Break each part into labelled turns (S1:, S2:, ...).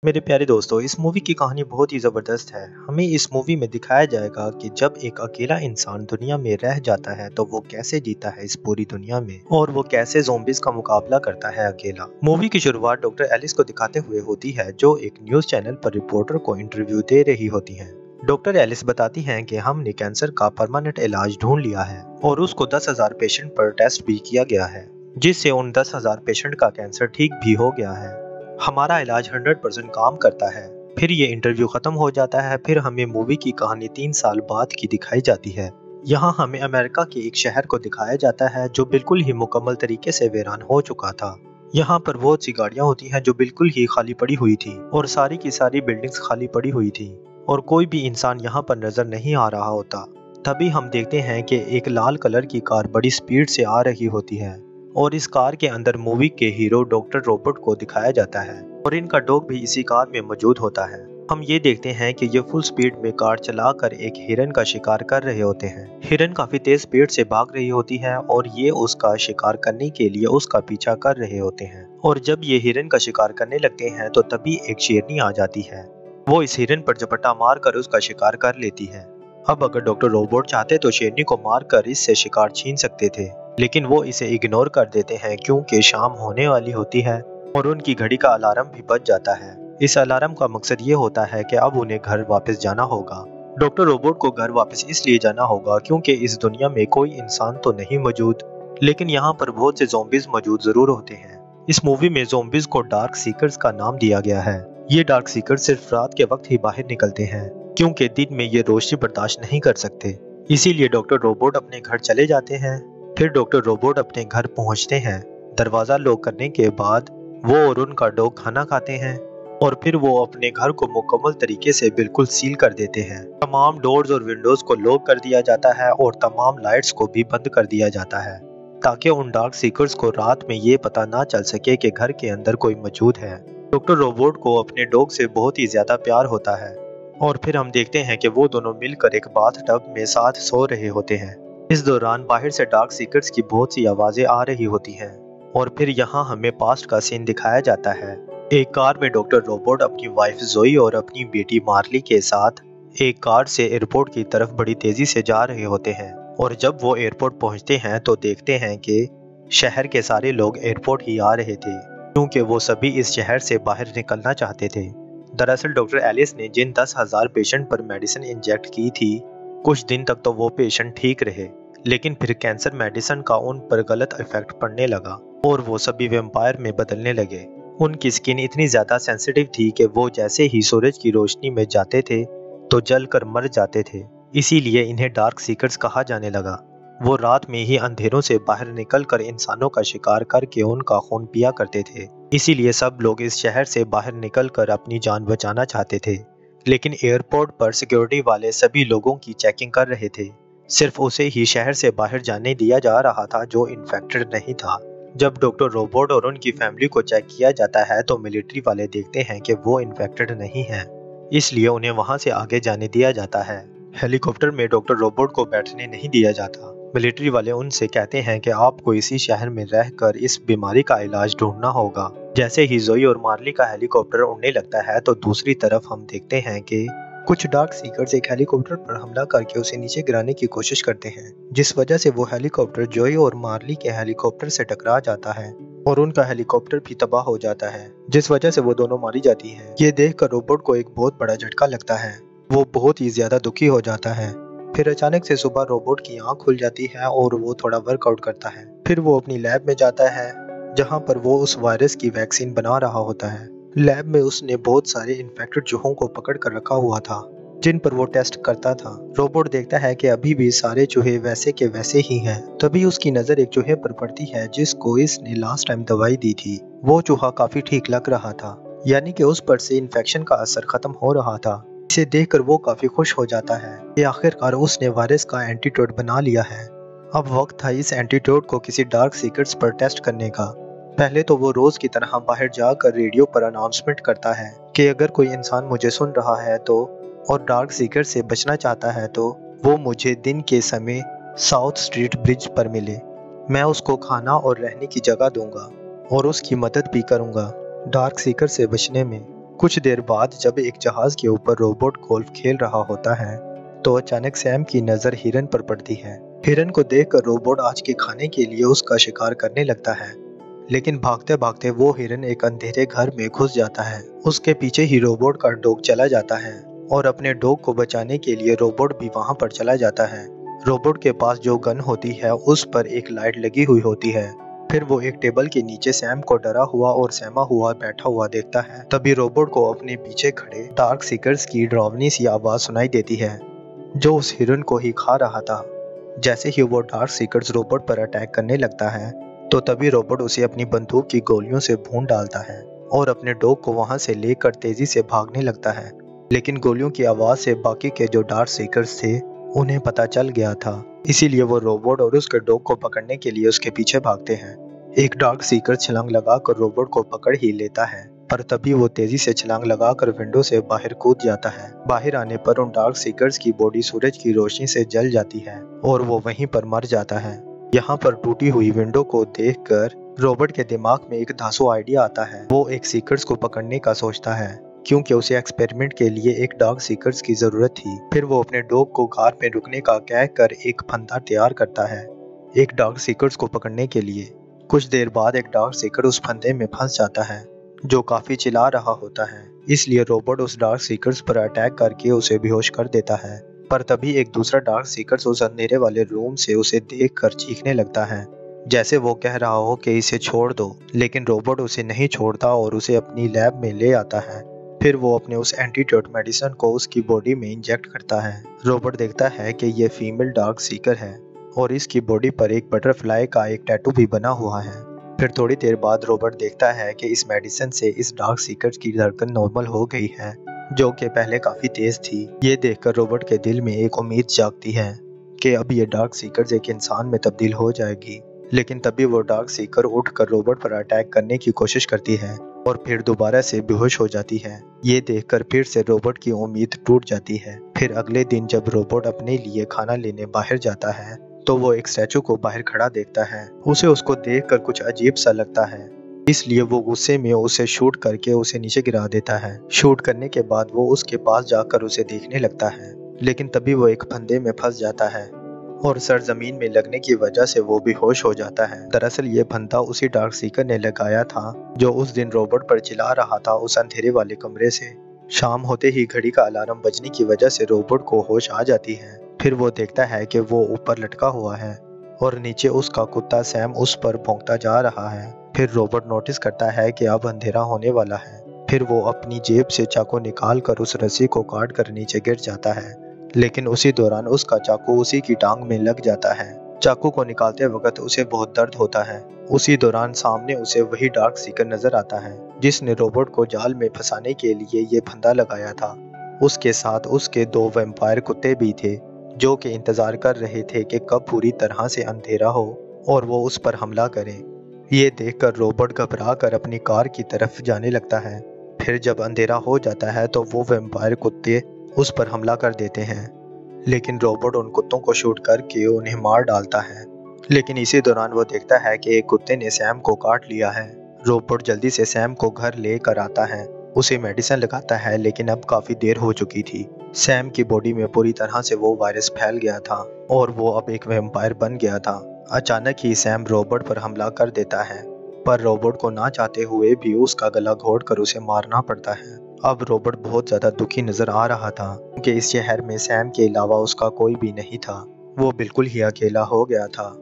S1: मेरे प्यारे दोस्तों, इस मूवी की कहानी बहुत ही ज़बरदस्त है। हमें इस मूवी में दिखाया जाएगा कि जब एक अकेला इंसान दुनिया में रह जाता है तो वो कैसे जीता है इस पूरी दुनिया में और वो कैसे ज़ॉम्बीज़ का मुकाबला करता है अकेला। मूवी की शुरुआत डॉक्टर एलिस को दिखाते हुए होती है, जो एक न्यूज़ चैनल पर रिपोर्टर को इंटरव्यू दे रही होती हैं। डॉक्टर एलिस बताती हैं कि हमने कैंसर का परमानेंट इलाज ढूंढ लिया है और उसको 10,000 पेशेंट पर टेस्ट भी किया गया है, जिससे उन 10,000 पेशेंट का कैंसर ठीक भी हो गया है। हमारा इलाज 100% काम करता है। फिर ये इंटरव्यू खत्म हो जाता है। फिर हमें मूवी की कहानी 3 साल बाद की दिखाई जाती है। यहाँ हमें अमेरिका के एक शहर को दिखाया जाता है जो बिल्कुल ही मुकम्मल तरीके से वीरान हो चुका था। यहाँ पर बहुत सी गाड़ियाँ होती हैं जो बिल्कुल ही खाली पड़ी हुई थी और सारी की सारी बिल्डिंग्स खाली पड़ी हुई थी और कोई भी इंसान यहाँ पर नजर नहीं आ रहा होता। तभी हम देखते हैं कि एक लाल कलर की कार बड़ी स्पीड से आ रही होती है और इस कार के अंदर मूवी के हीरो डॉक्टर रॉबर्ट को दिखाया जाता है और इनका डॉग भी इसी कार में मौजूद होता है। हम ये देखते हैं कि ये फुल स्पीड में कार चलाकर एक हिरन का शिकार कर रहे होते हैं। हिरन काफी तेज स्पीड से भाग रही होती है और ये उसका शिकार करने के लिए उसका पीछा कर रहे होते हैं। और जब ये हिरन का शिकार करने लगते हैं तो तभी एक शेरनी आ जाती है। वो इस हिरन पर झपट्टा मारकर उसका शिकार कर लेती है। अब अगर डॉक्टर रोबोट चाहते तो शेरनी को मारकर इससे शिकार छीन सकते थे, लेकिन वो इसे इग्नोर कर देते हैं क्योंकि शाम होने वाली होती है और उनकी घड़ी का अलार्म भी बज जाता है। इस अलार्म का मकसद ये होता है कि अब उन्हें घर वापस जाना होगा। डॉक्टर रोबोट को घर वापस इसलिए जाना होगा क्योंकि इस दुनिया में कोई इंसान तो नहीं मौजूद, लेकिन यहाँ पर बहुत से ज़ॉम्बीज़ मौजूद जरूर होते हैं। इस मूवी में ज़ॉम्बीज़ को डार्क सीकर्स का नाम दिया गया है। ये डार्क सीकर्स सिर्फ रात के वक्त ही बाहर निकलते हैं क्योंकि दिन में ये रोशनी बर्दाश्त नहीं कर सकते। इसीलिए डॉक्टर रोबोट अपने घर चले जाते हैं। फिर डॉक्टर रोबोट अपने घर पहुंचते हैं। दरवाजा लॉक करने के बाद वो और उनका डॉग खाना खाते हैं और फिर वो अपने घर को मुकम्मल तरीके से बिल्कुल सील कर देते हैं। तमाम डोर्स और विंडोज को लॉक कर दिया जाता है और तमाम लाइट्स को भी बंद कर दिया जाता है ताकि उन डार्क सीकर्स को रात में ये पता ना चल सके कि घर के अंदर कोई मौजूद है। डॉक्टर रोबोट को अपने डॉग से बहुत ही ज्यादा प्यार होता है और फिर हम देखते हैं कि वो दोनों मिलकर एक बाथ टब में साथ सो रहे होते हैं। इस दौरान बाहर से डार्क सीकर्स की बहुत सी आवाजें आ रही होती हैं और फिर यहाँ हमें पास्ट का सीन दिखाया जाता है। एक कार में डॉक्टर रोबोट अपनी वाइफ जोई और अपनी बेटी मार्ली के साथ एक कार से एयरपोर्ट की तरफ बड़ी तेजी से जा रहे होते हैं और जब वो एयरपोर्ट पहुंचते हैं तो देखते हैं कि शहर के सारे लोग एयरपोर्ट ही आ रहे थे क्योंकि वो सभी इस शहर से बाहर निकलना चाहते थे। दरअसल डॉक्टर एलिस ने जिन 10,000 पेशेंट पर मेडिसिन इंजेक्ट की थी, कुछ दिन तक तो वो पेशेंट ठीक रहे, लेकिन फिर कैंसर मेडिसिन का उन पर गलत इफेक्ट पड़ने लगा और वो सभी वैम्पायर में बदलने लगे। उनकी स्किन इतनी ज्यादा सेंसिटिव थी कि वो जैसे ही सूरज की रोशनी में जाते थे तो जलकर मर जाते थे। इसीलिए इन्हें डार्क सीकर्स कहा जाने लगा। वो रात में ही अंधेरों से बाहर निकलकर इंसानों का शिकार करके उनका खून पिया करते थे। इसीलिए सब लोग इस शहर से बाहर निकलकर अपनी जान बचाना चाहते थे, लेकिन एयरपोर्ट पर सिक्योरिटी वाले सभी लोगों की चेकिंग कर रहे थे। सिर्फ उसे ही शहर से बाहर जाने दिया जा रहा था जो इन्फेक्टेड नहीं था। जब डॉक्टर रोबोट और उनकी फैमिली को चेक किया जाता है तो मिलिट्री वाले देखते हैं कि वो इन्फेक्टेड नहीं हैं, इसलिए उन्हें वहां से आगे जाने दिया जाता है। हेलीकॉप्टर में डॉक्टर रोबोट को बैठने नहीं दिया जाता। मिलिट्री वाले उनसे कहते हैं कि आपको इसी शहर में रहकर इस बीमारी का इलाज ढूंढना होगा। जैसे ही जोई और मार्ली का हेलीकॉप्टर उड़ने लगता है तो दूसरी तरफ हम देखते हैं कि कुछ डार्क सीकर्स एक हेलीकॉप्टर पर हमला करके उसे नीचे गिराने की कोशिश करते हैं, जिस वजह से वो हेलीकॉप्टर जोई और मार्ली के हेलीकॉप्टर से टकरा जाता है और उनका हेलीकॉप्टर भी तबाह हो जाता है, जिस वजह से वो दोनों मारी जाती हैं। ये देखकर रोबोट को एक बहुत बड़ा झटका लगता है। वो बहुत ही ज्यादा दुखी हो जाता है। फिर अचानक से सुबह रोबोट की आंख खुल जाती है और वो थोड़ा वर्कआउट करता है। फिर वो अपनी लैब में जाता है जहाँ पर वो उस वायरस की वैक्सीन बना रहा होता है। लैब में उसने बहुत सारे इन्फेक्टेड चूहों को पकड़ कर रखा हुआ था जिन पर वो टेस्ट करता था। रोबोट देखता है कि अभी भी सारे चूहे वैसे के वैसे ही हैं। तभी उसकी नजर एक चूहे पर पड़ती है जिसको इसने लास्ट टाइम दवाई दी थी। वो चूहा काफी ठीक लग रहा था, यानी कि उस पर से इन्फेक्शन का असर खत्म हो रहा था। इसे देखकर वो काफी खुश हो जाता है कि आखिरकार उसने वायरस का एंटीडोट बना लिया है। अब वक्त था इस एंटीडोट को किसी डार्क सीकर्स पर टेस्ट करने का। पहले तो वो रोज की तरह बाहर जाकर रेडियो पर अनाउंसमेंट करता है कि अगर कोई इंसान मुझे सुन रहा है तो और डार्क सीकर से बचना चाहता है तो वो मुझे दिन के समय साउथ स्ट्रीट ब्रिज पर मिले। मैं उसको खाना और रहने की जगह दूंगा और उसकी मदद भी करूंगा डार्क सीकर से बचने में। कुछ देर बाद जब एक जहाज के ऊपर रोबोट गोल्फ खेल रहा होता है तो अचानक सैम की नजर हिरन पर पड़ती है। हिरन को देखकर रोबोट आज के खाने के लिए उसका शिकार करने लगता है, लेकिन भागते भागते वो हिरन एक अंधेरे घर में घुस जाता है। उसके पीछे ही रोबोट का डॉग चला जाता है और अपने डॉग को बचाने के लिए रोबोट भी वहां पर चला जाता है। रोबोट के पास जो गन होती है उस पर एक लाइट लगी हुई होती है। फिर वो एक टेबल के नीचे सैम को डरा हुआ और सहमा हुआ बैठा हुआ देखता है। तभी रोबोट को अपने पीछे खड़े डार्क सीकर्स की डरावनी सी आवाज सुनाई देती है, जो उस हिरन को ही खा रहा था। जैसे ही वो डार्क सीकर्स रोबोट पर अटैक करने लगता है तो तभी रोबोट उसे अपनी बंदूक की गोलियों से भून डालता है और अपने डॉग को वहां से लेकर तेजी से भागने लगता है। लेकिन गोलियों की आवाज से बाकी के जो डार्क सीकर्स थे उन्हें पता चल गया था, इसीलिए वो रोबोट और उसके डॉग को पकड़ने के लिए उसके पीछे भागते हैं। एक डार्क सीकर छलांग लगाकर रोबोट को पकड़ ही लेता है, पर तभी वो तेजी से छलांग लगाकर विंडो से बाहर कूद जाता है। बाहर आने पर उन डार्क सीकर्स की बॉडी सूरज की रोशनी से जल जाती है और वो वहीं पर मर जाता है। यहाँ पर टूटी हुई विंडो को देखकर रोबोट के दिमाग में एक धांसू आइडिया आता है। वो एक सीकर्स को पकड़ने का सोचता है, क्योंकि उसे एक्सपेरिमेंट के लिए एक डार्क सीकर्स की जरूरत थी। फिर वो अपने डॉग को कार में रुकने का कहकर एक फंदा तैयार करता है एक डार्क सीकर्स को पकड़ने के लिए। कुछ देर बाद एक डार्क सीकर उस फंदे में फंस जाता है, जो काफी चिल्ला रहा होता है। इसलिए रोबोट उस डार्क सीकर्स पर अटैक करके उसे बेहोश कर देता है। पर तभी एक दूसरा डार्क सीकर्स उस अंधेरे वाले रूम से उसे देखकर चीखने लगता है, जैसे वो कह रहा हो कि इसे छोड़ दो। लेकिन रोबोट उसे नहीं छोड़ता और उसे अपनी लैब में ले आता है। फिर वो अपने उस एंटीडोट मेडिसिन को उसकी बॉडी में इंजेक्ट करता है। रोबोट देखता है कि ये फीमेल डार्क सीकर है और इसकी बॉडी पर एक बटरफ्लाई का एक टैटू भी बना हुआ है। फिर थोड़ी देर बाद रोबोट देखता है कि इस मेडिसिन से इस डार्क सीकर की धड़कन नॉर्मल हो गई है, जो कि पहले काफी तेज थी। ये देखकर रोबोट के दिल में एक उम्मीद जागती है कि अब ये डार्क सीकर एक इंसान में तब्दील हो जाएगी। लेकिन तभी वो डार्क सीकर उठकर रोबोट पर अटैक करने की कोशिश करती है और फिर दोबारा से बेहोश हो जाती है। ये देखकर फिर से रोबोट की उम्मीद टूट जाती है। फिर अगले दिन जब रोबोट अपने लिए खाना लेने बाहर जाता है तो वो एक स्टैचू को बाहर खड़ा देखता है। उसे उसको देखकर कुछ अजीब सा लगता है, इसलिए वो गुस्से में उसे शूट करके उसे नीचे गिरा देता है। शूट करने के बाद वो उसके पास जाकर उसे देखने लगता है, लेकिन तभी वो एक फंदे में फंस जाता है और सर जमीन में लगने की वजह से वो बेहोश हो जाता है। दरअसल ये फंदा उसी डार्क सीकर ने लगाया था जो उस दिन रोबोट पर चिल्ला रहा था उस अंधेरे वाले कमरे से। शाम होते ही घड़ी का अलार्म बजने की वजह से रोबोट को होश आ जाती है। फिर वो देखता है कि वो ऊपर लटका हुआ है और नीचे उसका कुत्ता सैम उस पर भौंकता जा रहा है। फिर रोबोट नोटिस करता है कि अब अंधेरा होने वाला है। फिर वो अपनी जेब से चाकू निकाल कर उस रस्सी को काट कर नीचे गिर जाता है, लेकिन उसी दौरान उसका चाकू उसी की टांग में लग जाता है। चाकू को निकालते वक्त उसे बहुत दर्द होता है। उसी दौरान सामने उसे वही डार्क सीकर नजर आता है जिसने रोबोट को जाल में फंसाने के लिए ये फंदा लगाया था। उसके साथ उसके 2 वैम्पायर कुत्ते भी थे जो कि इंतजार कर रहे थे कि कब पूरी तरह से अंधेरा हो और वो उस पर हमला करें। ये देखकर रोबोट घबरा कर अपनी कार की तरफ जाने लगता है। फिर जब अंधेरा हो जाता है तो वो वैम्पायर कुत्ते उस पर हमला कर देते हैं, लेकिन रोबोट उन कुत्तों को शूट करके उन्हें मार डालता है। लेकिन इसी दौरान वो देखता है कि एक कुत्ते ने सैम को काट लिया है। रोबोट जल्दी से सैम को घर लेकर आता है, उसे मेडिसिन लगाता है, लेकिन अब काफी देर हो चुकी थी। सैम की बॉडी में पूरी तरह से वो वायरस फैल गया था और वो अब एक वैम्पायर बन गया था। अचानक ही सैम रोबोट पर हमला कर देता है, पर रोबोट को ना चाहते हुए भी उसका गला घोंटकर उसे मारना पड़ता है। अब रोबोट बहुत ज्यादा दुखी नजर आ रहा था क्योंकि इस शहर में सैम के अलावा उसका कोई भी नहीं था। वो बिल्कुल ही अकेला हो गया था।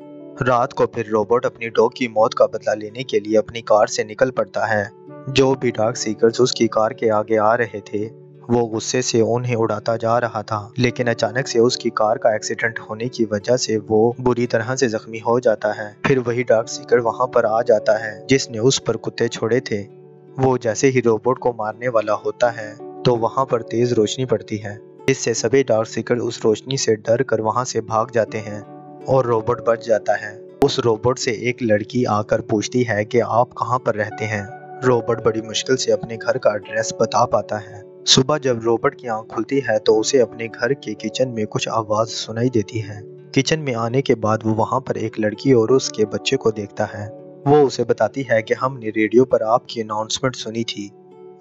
S1: रात को फिर रोबोट अपनी डॉग की मौत का बदला लेने के लिए अपनी कार से निकल पड़ता है। जो भी डार्क सीकर्स उसकी कार के आगे आ रहे थे वो गुस्से से उन्हें उड़ाता जा रहा था, लेकिन अचानक से उसकी कार का एक्सीडेंट होने की वजह से वो बुरी तरह से जख्मी हो जाता है। फिर वही डार्क सीकर वहां पर आ जाता है जिसने उस पर कुत्ते छोड़े थे। वो जैसे ही रोबोट को मारने वाला होता है तो वहां पर तेज रोशनी पड़ती है, जिससे सभी डार्क सीकर उस रोशनी से डर कर वहां से भाग जाते हैं और रोबोट बच जाता है। उस रोबोट से एक लड़की आकर पूछती है कि आप कहाँ पर रहते हैं। रोबोट बड़ी मुश्किल से अपने घर का एड्रेस बता पाता है। सुबह जब रोबोट की आंख खुलती है तो उसे अपने घर के किचन में कुछ आवाज सुनाई देती है। किचन में आने के बाद वो वहां पर एक लड़की और उसके बच्चे को देखता है। वो उसे बताती है कि हमने रेडियो पर आपकी अनाउंसमेंट सुनी थी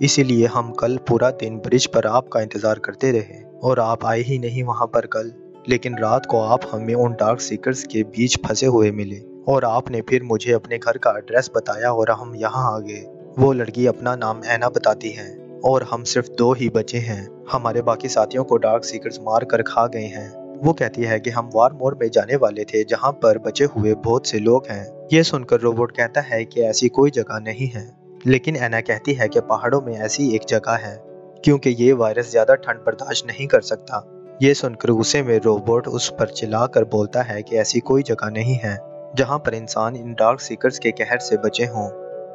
S1: इसीलिए हम कल पूरा दिन ब्रिज पर आपका इंतजार करते रहे और आप आए ही नहीं वहाँ पर कल। लेकिन रात को आप हमें उन डार्क सीकर्स के बीच फंसे हुए मिले और आपने फिर मुझे अपने घर का एड्रेस बताया और हम यहाँ आ गए। वो लड़की अपना नाम ऐना बताती है और हम सिर्फ 2 ही बचे हैं। हमारे बाकी साथियों को डार्क सीकर्स मार कर खा गए हैं। वो कहती है कि हम वारमोर में जाने वाले थे जहाँ पर बचे हुए बहुत से लोग हैं। ये सुनकर रोबोट कहता है कि ऐसी कोई जगह नहीं है, लेकिन ऐना कहती है कि पहाड़ों में ऐसी एक जगह है क्योंकि ये वायरस ज्यादा ठंड बर्दाश्त नहीं कर सकता। ये सुनकर गुस्से में रोबोट उस पर चिल्लाकर बोलता है कि ऐसी कोई जगह नहीं है जहाँ पर इंसान इन डार्क सीकर्स के कहर से बचे हों।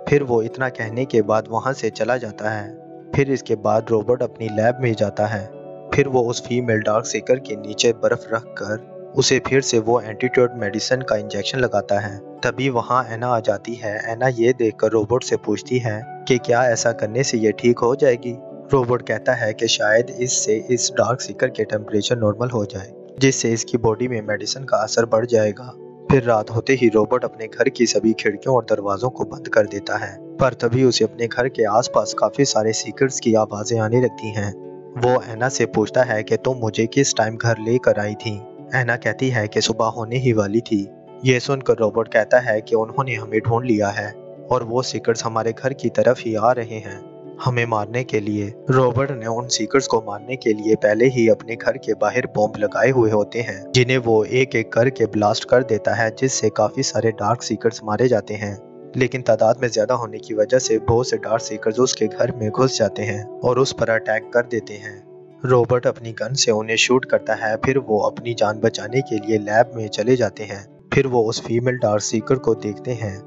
S1: फिर वो इतना कहने के बाद वहाँ से चला जाता है। फिर इसके बाद रोबोट अपनी लैब में जाता है। फिर वो उस फीमेल डार्क सीकर के नीचे बर्फ रख कर उसे फिर से वो एंटीडोट मेडिसिन का इंजेक्शन लगाता है। तभी वहाँ ऐना आ जाती है। ऐना ये देखकर रोबोट से पूछती है कि क्या ऐसा करने से ये ठीक हो जाएगी। रोबोट कहता है कि शायद इससे इस डार्क सीकर के टेम्परेचर नॉर्मल हो जाए, जिससे इसकी बॉडी में मेडिसिन का असर बढ़ जाएगा। फिर रात होते ही रोबोट अपने घर की सभी खिड़कियों और दरवाजों को बंद कर देता है, पर तभी उसे अपने घर के आसपास काफी सारे सीकर्स की आवाजें आने लगती हैं। वो ऐना से पूछता है कि तुम मुझे किस टाइम घर लेकर आई थी। ऐना कहती है कि सुबह होने ही वाली थी। ये सुनकर रोबोट कहता है कि उन्होंने हमें ढूंढ लिया है और वो सीकर्स हमारे घर की तरफ ही आ रहे हैं हमें मारने के लिए। रोबोट ने उन सीकर्स को मारने के लिए पहले ही अपने घर के बाहर बॉम्ब लगाए हुए होते हैं, जिन्हें वो एक एक करके ब्लास्ट कर देता है, जिससे काफी सारे डार्क सीकर्स मारे जाते हैं। लेकिन तादाद में ज्यादा होने की वजह से बहुत से डार्क सीकर्स उसके घर में घुस जाते हैं और उस पर अटैक कर देते हैं। रोबोट अपनी गन से उन्हें शूट करता है। फिर वो अपनी जान बचाने के लिए लैब में चले जाते हैं। फिर वो उस फीमेल डार्क सीकर को देखते हैं।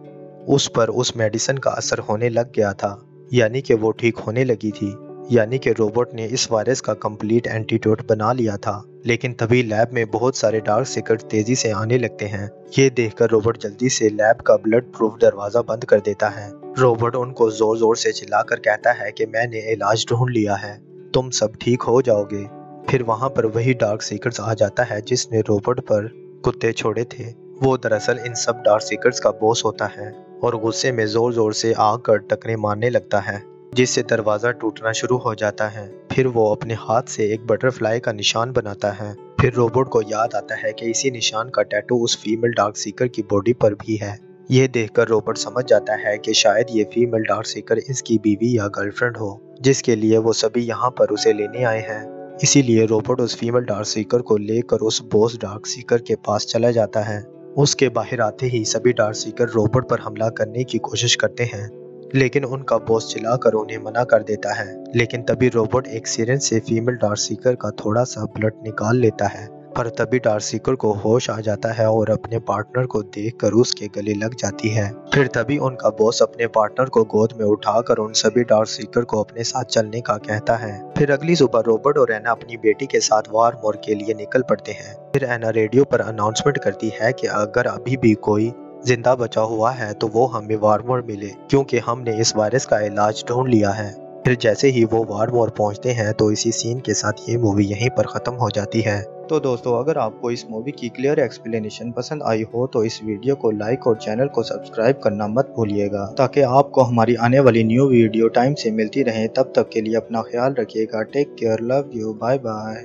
S1: उस पर उस मेडिसिन का असर होने लग गया था, यानी कि वो ठीक होने लगी थी, यानी कि रोबोट ने इस वायरस का कंप्लीट एंटीडोट बना लिया था। लेकिन तभी लैब में बहुत सारे डार्क सीकर तेजी से आने लगते हैं। ये देखकर रोबोट जल्दी से लैब का ब्लड प्रूफ दरवाजा बंद कर देता है। रोबोट उनको जोर जोर से चिल्लाकर कहता है कि मैंने इलाज ढूंढ लिया है, तुम सब ठीक हो जाओगे। फिर वहां पर वही डार्क सीकर्स आ जाता है जिसने रोबोट पर कुत्ते छोड़े थे। वो दरअसल इन सब डार्क सीकर्स का बॉस होता है और गुस्से में जोर जोर से आग कर टकरे मारने लगता है, जिससे दरवाजा टूटना शुरू हो जाता है। फिर वो अपने हाथ से एक बटरफ्लाई का निशान बनाता है। फिर रोबोट को याद आता है कि इसी निशान का टैटू उस फीमेल डार्क सीकर की बॉडी पर भी है। ये देखकर रोबोट समझ जाता है कि शायद ये फीमेल डार्क सीकर इसकी बीवी या गर्लफ्रेंड हो, जिसके लिए वो सभी यहाँ पर उसे लेने आए हैं। इसीलिए रोबोट उस फीमेल डार्क सीकर को लेकर उस बॉस डार्क सीकर के पास चला जाता है। उसके बाहर आते ही सभी डार्क सीकर रोबोट पर हमला करने की कोशिश करते हैं, लेकिन उनका बॉस चिल्लाकर उन्हें मना कर देता है। लेकिन तभी रोबोट एक सिरिंज से फीमेल डार्क सीकर का थोड़ा सा ब्लड निकाल लेता है, पर तभी डार्क सीकर को होश आ जाता है और अपने पार्टनर को देखकर उसके गले लग जाती है। फिर तभी उनका बॉस अपने पार्टनर को गोद में उठाकर उन सभी डार्क सीकर को अपने साथ चलने का कहता है। फिर अगली सुबह रोबोट और ऐना अपनी बेटी के साथ वारमोर के लिए निकल पड़ते हैं। फिर ऐना रेडियो पर अनाउंसमेंट करती है कि अगर अभी भी कोई जिंदा बचा हुआ है तो वो हमें वारमोर मिले, क्योंकि हमने इस वायरस का इलाज ढूंढ लिया है। फिर जैसे ही वो वारमोर पहुंचते हैं तो इसी सीन के साथ ये मूवी यहीं पर खत्म हो जाती है। तो दोस्तों, अगर आपको इस मूवी की क्लियर एक्सप्लेनेशन पसंद आई हो तो इस वीडियो को लाइक और चैनल को सब्सक्राइब करना मत भूलिएगा, ताकि आपको हमारी आने वाली न्यू वीडियो टाइम से मिलती रहे। तब तक के लिए अपना ख्याल रखिएगा। Take care, love you, bye bye.